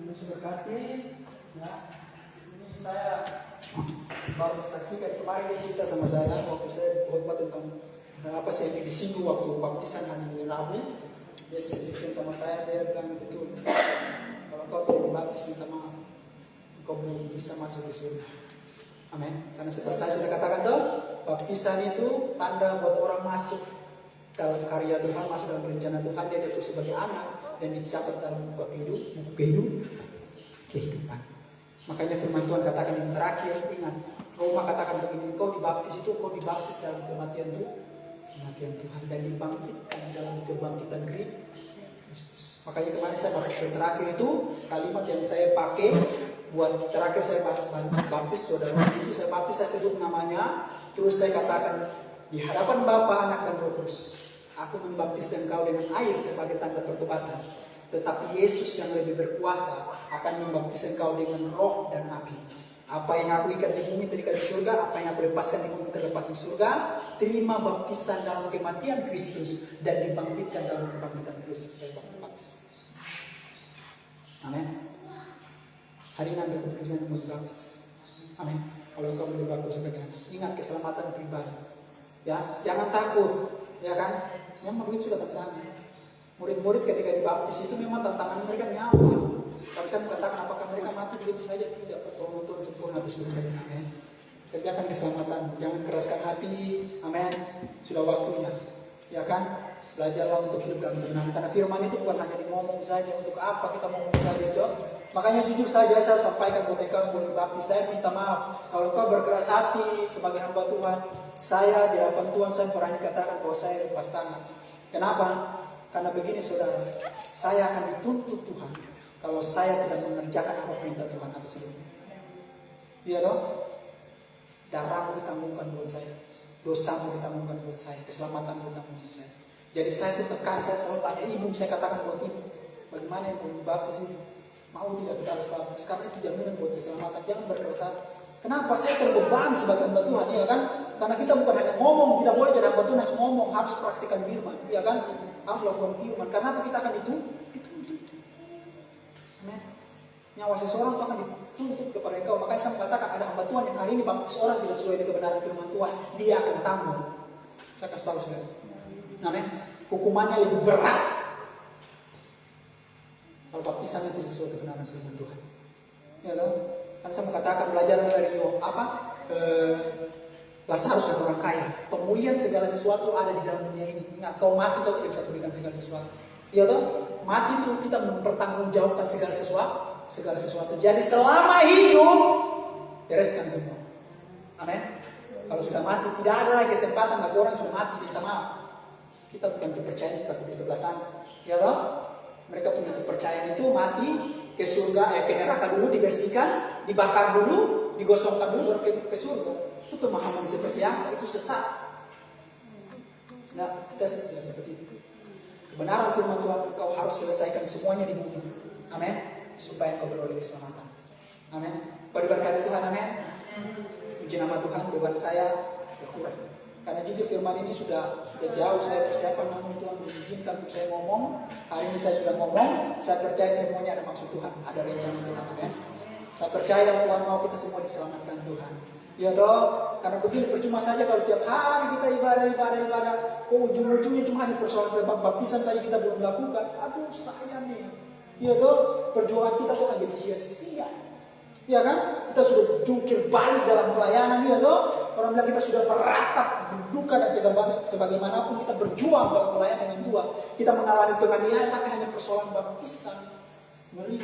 Yesus berkati, ya. Ini saya baru saksikan kemarin dia cerita sama saya waktu saya khotbah tentang apa sih yang disinggung waktu baptisan hari Rabu. Dia saksikan sama saya, dia bilang betul. Kalau kau tidak dibaptis, minta maaf, kau belum bisa masuk ke surga. Amin. Karena seperti saya sudah katakan tuh, baptisan itu tanda buat orang masuk dalam karya Tuhan, masuk dalam rencana Tuhan. Dia itu sebagai anak dan dicatat dalam buku kehidupan. Makanya firman Tuhan katakan yang terakhir, ingat, Roma katakan begini, kau dibaptis itu, kau dibaptis dalam kematian Tuhan dan dibangkitkan dalam kebangkitan Kristus. Makanya kemarin saya baptis terakhir itu kalimat yang saya pakai buat terakhir saya baptis saudara itu, saya baptis, saya sebut namanya, terus saya katakan di hadapan Bapa, Anak dan Roh Kudus, aku membaptis engkau dengan air sebagai tanda pertobatan. Tetapi Yesus yang lebih berkuasa akan membaptis engkau dengan roh dan api. Apa yang aku ikat di bumi terikat di surga, apa yang aku lepaskan di bumi terlepas di surga. Terima baptisan dalam kematian Kristus dan dibangkitkan dalam kebangkitan Kristus. Saya baptis. Amin. Hari ini ambil keputusan untuk baptis. Amin. Kalau engkau menjadi sebagai anak, ingat keselamatan pribadi. Ya, jangan takut. Ya kan? Yang murid sudah tantangan. Murid-murid ketika dibaptis itu memang tantangan mereka nyawa. Tapi saya mengatakan apakah mereka mati begitu saja? Tidak. Pertolongan Tuhan sempurna di seluruh dunia. Amin. Kerjakan keselamatan, jangan keraskan hati. Amin. Sudah waktunya. Ya kan? Belajarlah untuk hidup dalam kebenaran. Karena firman itu bukan hanya ngomong saja. Untuk apa kita ngomong saja, Cok? Makanya jujur saja saya sampaikan buat engkau yang dibaptis. Saya minta maaf kalau kau berkeras hati sebagai hamba Tuhan. Saya di hadapan Tuhan saya pernah dikatakan bahwa saya lepas tangan. Kenapa? Karena begini saudara, saya akan dituntut Tuhan kalau saya tidak mengerjakan apa perintah Tuhan atas hidupku. Iya dong? Darahmu ditanggungan buat saya, dosamu ditanggungan buat saya, keselamatan ditanggungan buat saya. Jadi saya itu tekan, saya selalu tanya ibu, saya katakan buat ibu, bagaimana yang mau dibaptis ini? Mau tidak kita harus baptis? Karena itu jaminan buat keselamatan. Jangan berkeras hati. Kenapa saya terbeban sebagai hamba Tuhan? Ya kan? Karena kita bukan hanya ngomong, tidak boleh jadi hamba Tuhan hanya ngomong, harus praktikkan firman, ya kan? Harus lakukan firman. Karena apa kita akan dituntut? Amin. Nyawa seseorang itu akan dituntut kepada engkau. Makanya saya mengatakan ada hamba Tuhan yang hari ini baptis orang tidak sesuai dengan kebenaran firman Tuhan, dia akan tanggung. Saya kasih tahu saudara. Amin. Hukumannya lebih berat kalau baptisan itu sesuai kebenaran firman Tuhan. Ya kan? Kan saya mengatakan belajar dari Lazarus yang orang kaya. Pemulihan segala sesuatu ada di dalam dunia ini. Ingat, kau mati kau tidak bisa pulihkan segala sesuatu. Iya toh? Mati itu kita mempertanggungjawabkan segala sesuatu. Jadi selama hidup bereskan semua. Amin. Kalau sudah mati, tidak ada lagi kesempatan bagi orang sudah mati minta maaf. Kita bukan kepercayaan seperti di sebelah sana. Ya toh? Mereka punya kepercayaan itu mati ke surga, ke neraka dulu dibersihkan, dibakar dulu, digosongkan dulu baru ke surga. Itu pemahaman seperti apa? Itu sesat. Nah, kita tidak seperti itu. Kebenaran firman Tuhan, kau harus selesaikan semuanya di bumi. Amin. Supaya kau beroleh keselamatan. Amin. Kau diberkati Tuhan, amin. Puji nama Tuhan, beban saya berkurang. Karena jujur firman ini sudah jauh saya persiapan, namun Tuhan mengizinkan untuk saya ngomong. Hari ini saya sudah ngomong, saya percaya semuanya ada maksud Tuhan, ada rencana Tuhan, amin. Saya percaya Tuhan mau kita semua diselamatkan Tuhan. Ya toh, karena begini percuma saja kalau tiap hari kita ibadah, ujung-ujungnya cuma hanya persoalan baptisan saja kita belum lakukan. Aduh sayang nih. Ya toh, perjuangan kita tuh akan jadi sia-sia. Ya kan? Kita sudah jungkir balik dalam pelayanan, ya toh. Orang bilang kita sudah meratap dudukan dan sebagaimanapun kita berjuang dalam pelayanan dengan Tuhan. Kita mengalami penganiayaan tapi hanya persoalan baptisan. Ngeri.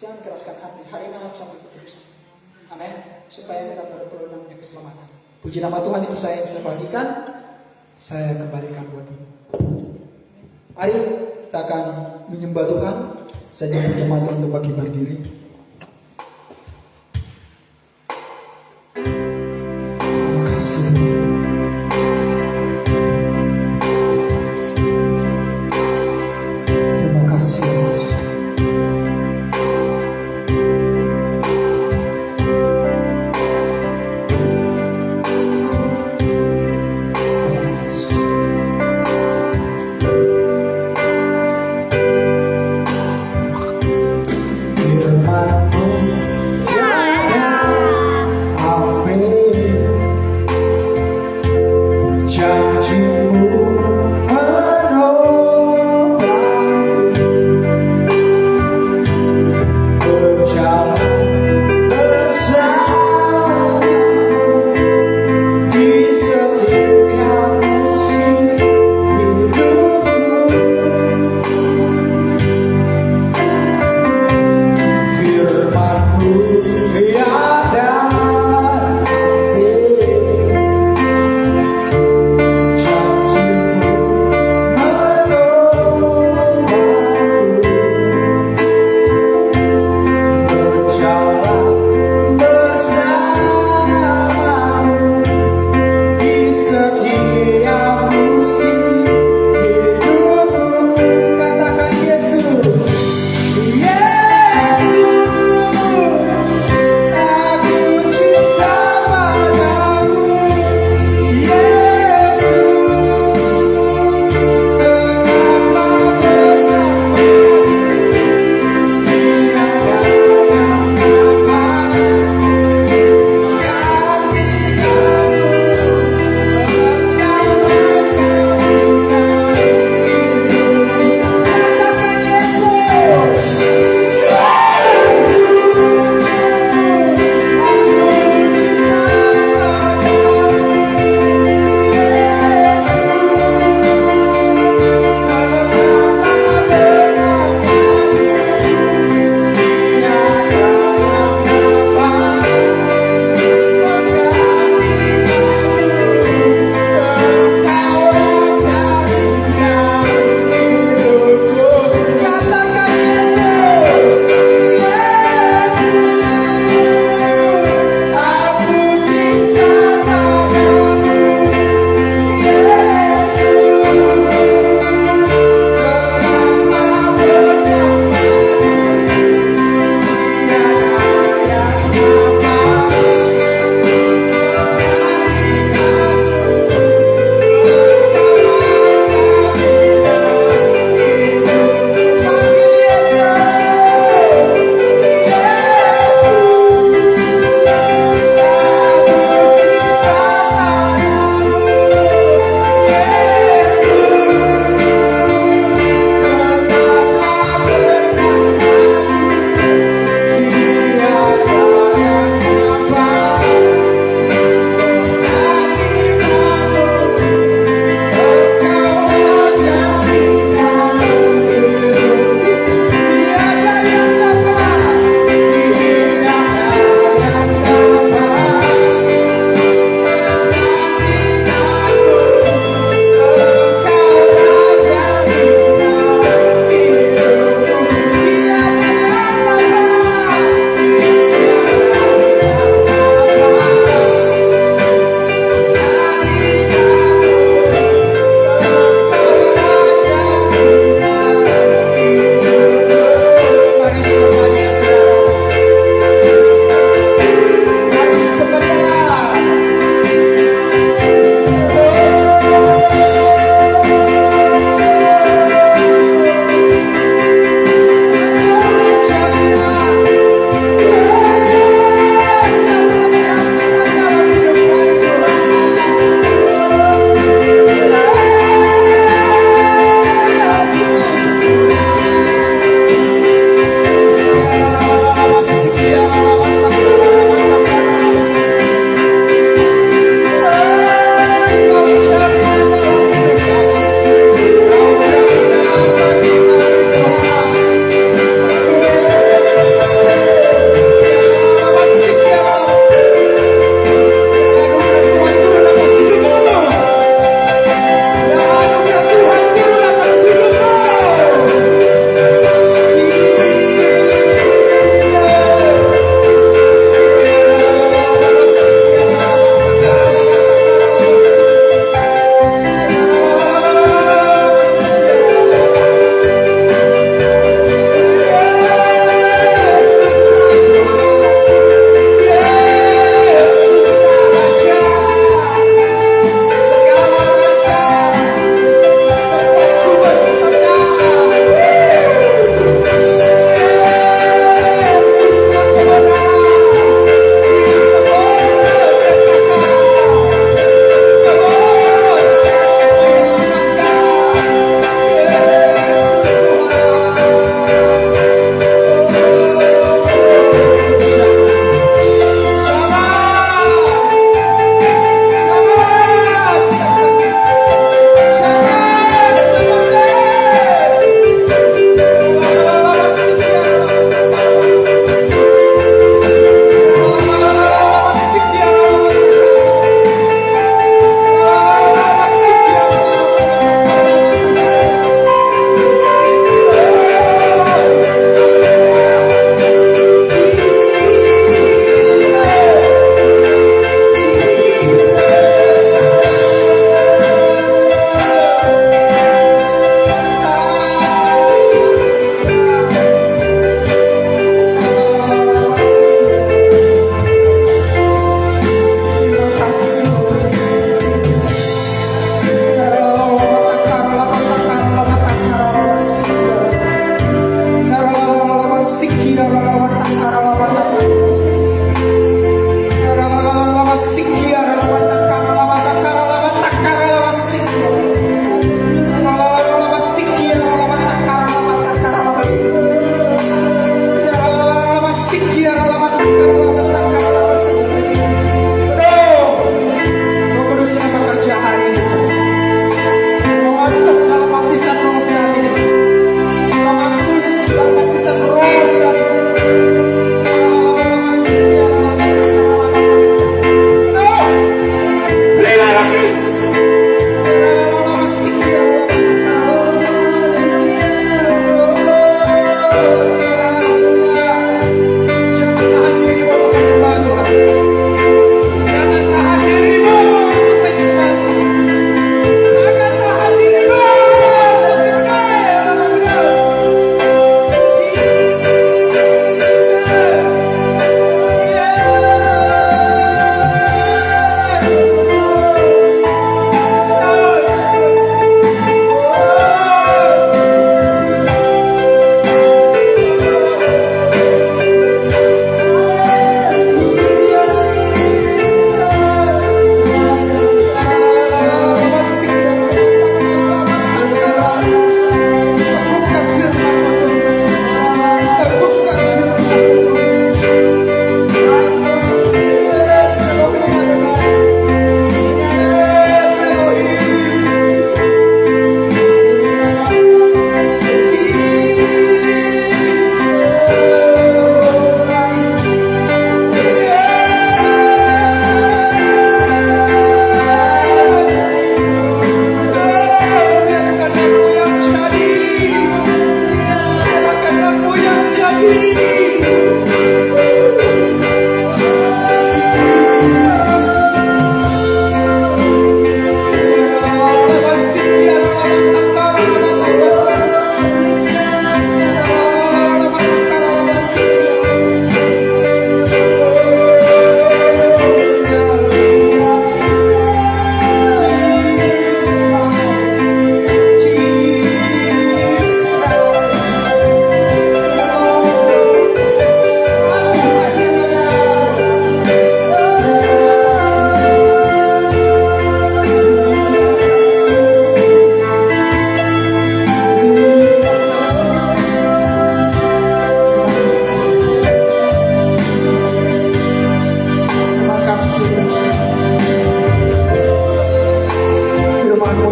Jangan keraskan hati. Hari ini harus sama keputusan. Amin. Supaya kita berperoleh namanya keselamatan. Puji nama Tuhan, itu saya yang saya bagikan. Saya kembalikan buat ini. Mari kita akan menyembah Tuhan. Saya jemput jemaat untuk bagi berdiri. Terima kasih. Terima kasih.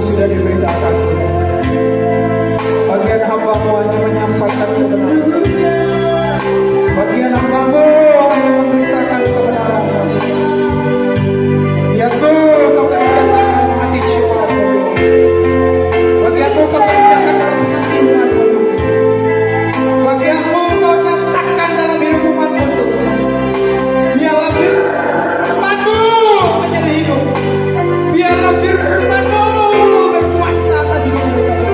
sudah diberitakan. Bagian hamba-Mu hanya menyampaikan kebenaran. Bagian hamba-Mu hanya memberitakan kebenaran. Bagian-Mu Kau kerjakan hati jemaat-Mu. Bagian-Mu Kau kerjakan dalam hati umat-Mu. Bagian-Mu Kau nyatakan dalam hidup umat-Mu. Biarlah firman-Mu menjadi hidup. Biarlah firman-Mu berkuasa atas hidup mereka.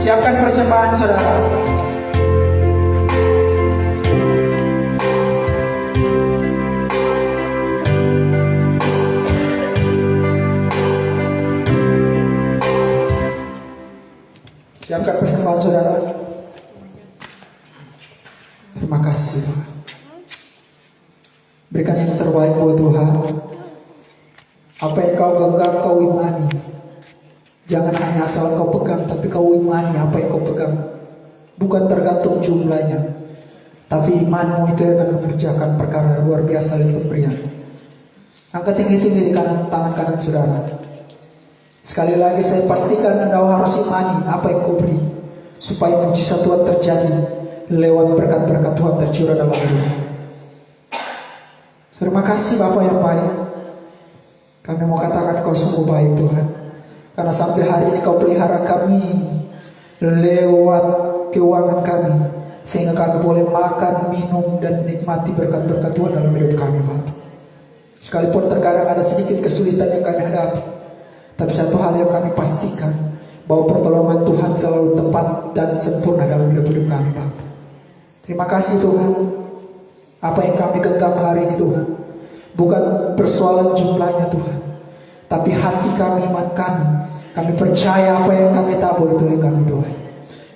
Siapkan persembahan saudara. Siapkan persembahan saudara. Terima kasih Tuhan. Berikan yang terbaik buat Tuhan. Apa yang kau genggam kau imani. Jangan hanya asal kau pegang, tapi kau imani apa yang kau pegang. Bukan tergantung jumlahnya, tapi imanmu itu akan mengerjakan perkara luar biasa dan pemberian. Angkat tinggi-tinggi di tangan kanan saudara. Sekali lagi saya pastikan Anda harus imani apa yang kau beri, supaya mujizat Tuhan terjadi lewat berkat-berkat Tuhan tercurah dalam hidup. Terima kasih Bapa yang baik. Kami mau katakan kau sungguh baik Tuhan. Karena sampai hari ini kau pelihara kami lewat keuangan kami, sehingga kami boleh makan, minum, dan nikmati berkat-berkat Tuhan dalam hidup kami Bapak. Sekalipun terkadang ada sedikit kesulitan yang kami hadapi, tapi satu hal yang kami pastikan, bahwa pertolongan Tuhan selalu tepat dan sempurna dalam hidup kami Bapak. Terima kasih Tuhan. Apa yang kami genggam hari ini Tuhan, bukan persoalan jumlahnya Tuhan, tapi hati kami, iman kami. Kami percaya apa yang kami tabur itu yang kami Tuhan.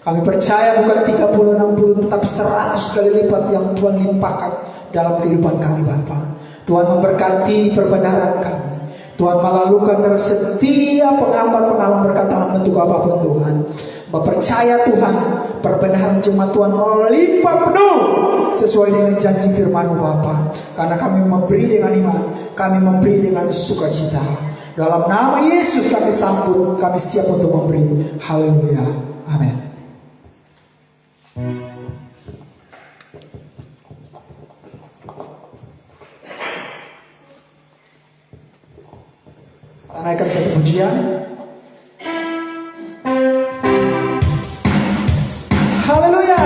Kami percaya bukan 30, 60, tetapi 100 kali lipat yang Tuhan limpahkan dalam kehidupan kami Bapa. Tuhan memberkati perbenaran kami. Tuhan melalukan dari setiap penghambat-penghalang berkat dalam bentuk apapun Tuhan. Percaya Tuhan, perbenaran jemaat Tuhan melimpah penuh sesuai dengan janji firman-Mu Bapa. Karena kami memberi dengan iman, kami memberi dengan sukacita. Dalam nama Yesus kami sambut, kami siap untuk memberi. Haleluya. Amin. Naikkan satu pujian. Haleluya.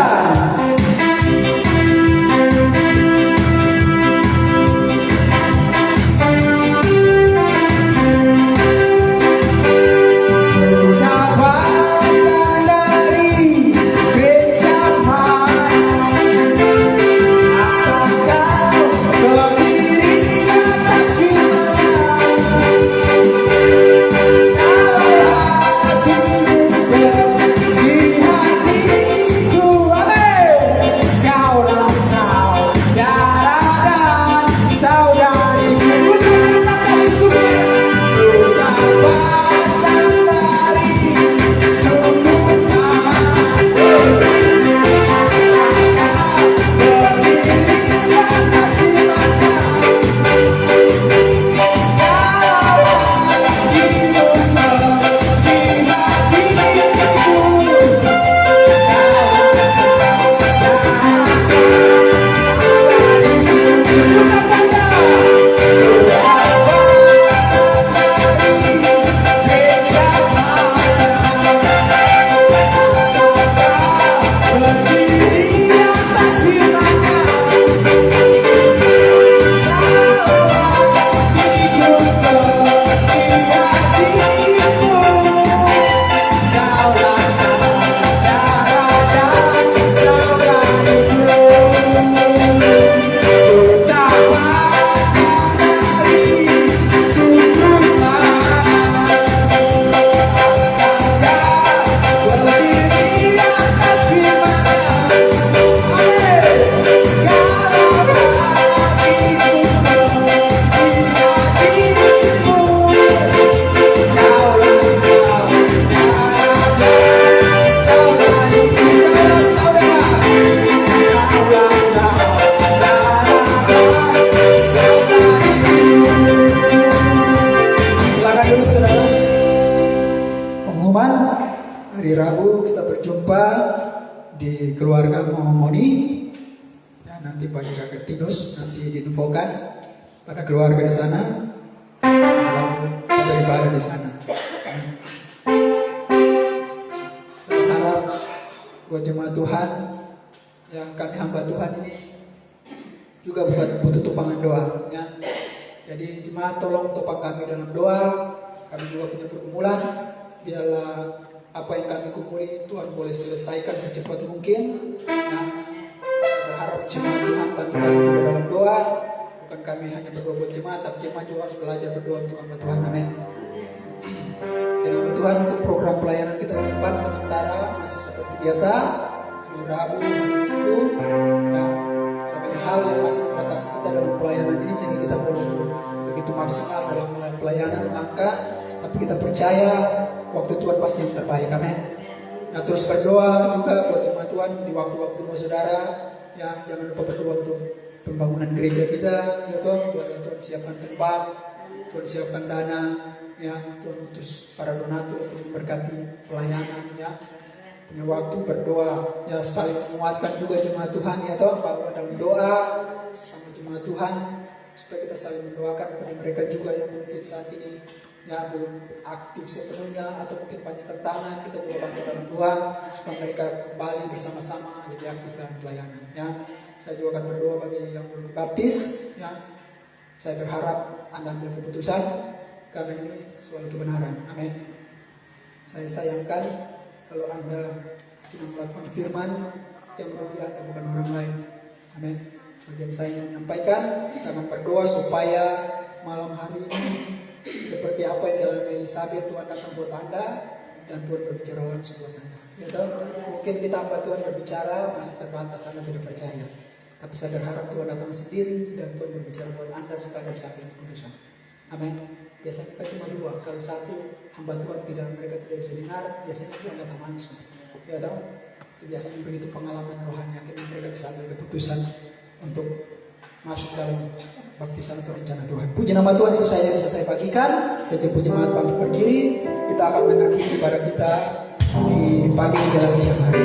Dari gereja keluarga Moni, ya, nanti bagi kakak Tinus nanti diinfokan pada keluarga di sana, kita beribadah di sana. Saya harap buat jemaat Tuhan yang kami hamba Tuhan ini juga butuh tumpangan doa, ya. Jadi jemaat tolong topang kami dalam doa. Kami juga punya pergumulan. Biarlah apa yang kami kumpuli Tuhan boleh selesaikan secepat mungkin. Ya. Saya berharap jemaat Tuhan bantu kami juga dalam doa. Bukan kami hanya berdoa buat jemaat, tapi jemaat juga harus belajar berdoa untuk hamba Tuhan. Amin. Dan hamba Tuhan untuk program pelayanan kita ke depan sementara masih seperti biasa. Hari Rabu, hari Minggu. Ya. Hal yang masih membatasi kita dalam pelayanan ini sehingga kita belum begitu maksimal dalam pelayanan langkah, tapi kita percaya waktu Tuhan pasti yang terbaik. Amin. Nah, terus berdoa juga buat jemaat Tuhan di waktu-waktu saudara, ya, jangan lupa berdoa untuk pembangunan gereja kita, ya Tuhan. Tuhan siapkan tempat, Tuhan siapkan dana, ya, Tuhan utus para donatur untuk memberkati pelayanan, ya. Punya waktu berdoa, ya, saling menguatkan juga jemaat Tuhan, ya toh, bahwa dalam doa sama jemaat Tuhan supaya kita saling mendoakan kepada mereka juga yang mungkin saat ini ya belum aktif sepenuhnya atau mungkin banyak tantangan. Kita juga bantu dalam doa supaya mereka kembali bersama-sama lebih aktif dalam pelayanan, ya. Saya juga akan berdoa bagi yang belum baptis, ya. Saya berharap Anda ambil keputusan karena ini soal kebenaran. Amin. Saya sayangkan kalau Anda tidak melakukan firman yang merugi Anda, bukan orang lain. Amin. Bagian saya menyampaikan, saya akan berdoa supaya malam hari ini seperti apa yang dialami Elizabeth, Tuhan datang buat Anda dan Tuhan berbicara langsung buat Anda. Ya, mungkin kita hamba Tuhan berbicara masih terbatas, Anda tidak percaya. Tapi saya berharap Tuhan datang sendiri dan Tuhan berbicara buat Anda supaya Anda bisa ambil keputusan. Amin. Biasanya kita cuma dua. Kalau satu hamba Tuhan mereka tidak bisa dengar, biasanya Tuhan datang langsung. Ya tahu? Itu biasanya begitu pengalaman rohani, akhirnya mereka bisa ambil keputusan untuk masuk dalam baptisan atau rencana Tuhan. Puji nama Tuhan, itu saya bisa saya bagikan. Saya jemput jemaat bangkit berdiri. Kita akan mengakhiri ibadah kita di pagi menjelang siang hari.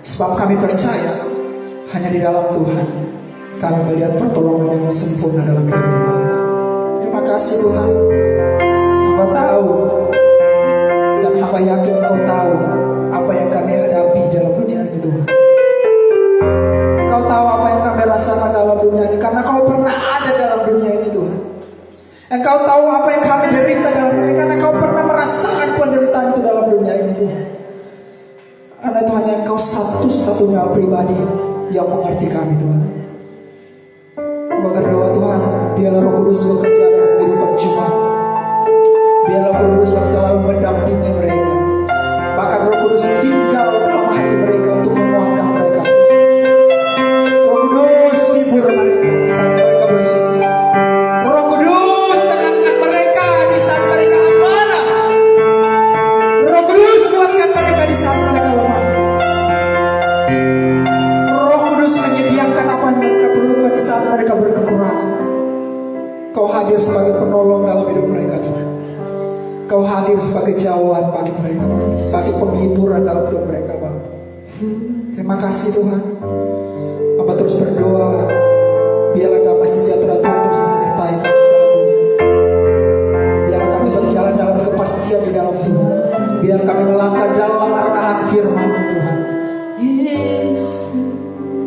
Sebab kami percaya hanya di dalam Tuhan kami melihat pertolongan yang sempurna dalam hidup kami. Terima kasih Tuhan. Hamba tahu dan hamba yakin Kau tahu apa yang kami hadapi dalam dunia ini Tuhan. tahu apa yang kami derita dalam dunia, karena Kau pernah merasakan penderitaan itu dalam dunia ini Tuhan. Karena itu hanya Engkau satu-satunya pribadi yang mengerti kami Tuhan. Berdoa Tuhan, biarlah Roh Kudus bekerja dalam kehidupan jemaat. Biarlah Roh Kudus selalu mendampingi mereka. Bahkan Roh Kudus tinggal dalam hati mereka untuk menguatkan mereka. Roh Kudus hibur mereka saat mereka bersedih. Roh Kudus tenangkan mereka di saat mereka amarah. Roh Kudus kuatkan mereka di saat mereka lemah. Roh Kudus menyediakan apa yang mereka perlukan di saat mereka berkekurangan. Kau hadir sebagai penolong dalam hidup mereka Tuhan. Kau hadir sebagai jawaban bagi mereka, sebagai penghiburan dalam hidup mereka Bapak. Terima kasih Tuhan. Hamba terus berdoa, biarlah damai sejahtera Tuhan terus menyertai kami. Biarlah kami berjalan dalam kepastian di dalam Tuhan. Biar kami melangkah dalam arahan firman Tuhan.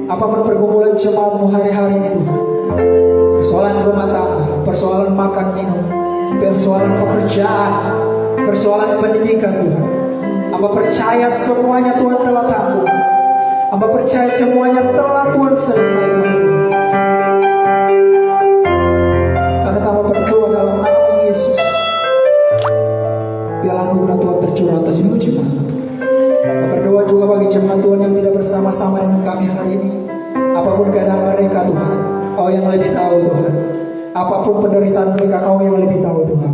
Apapun pergumulan jemaatmu hari-hari ini Tuhan, persoalan rumah tangga, persoalan makan minum, persoalan pekerjaan, persoalan pendidikan Tuhan, Hamba percaya semuanya Tuhan telah tanggung. Hamba percaya semuanya telah Tuhan selesaikan. Karena Hamba berdoa dalam nama Yesus, biarlah anugerah Tuhan tercurah atas hidup jemaat. Hamba berdoa juga bagi jemaat Tuhan yang tidak bersama-sama dengan kami hari ini. Apapun keadaan mereka Tuhan, Kau yang lebih tahu Tuhan. Apapun penderitaan mereka, Kau yang lebih tahu Tuhan.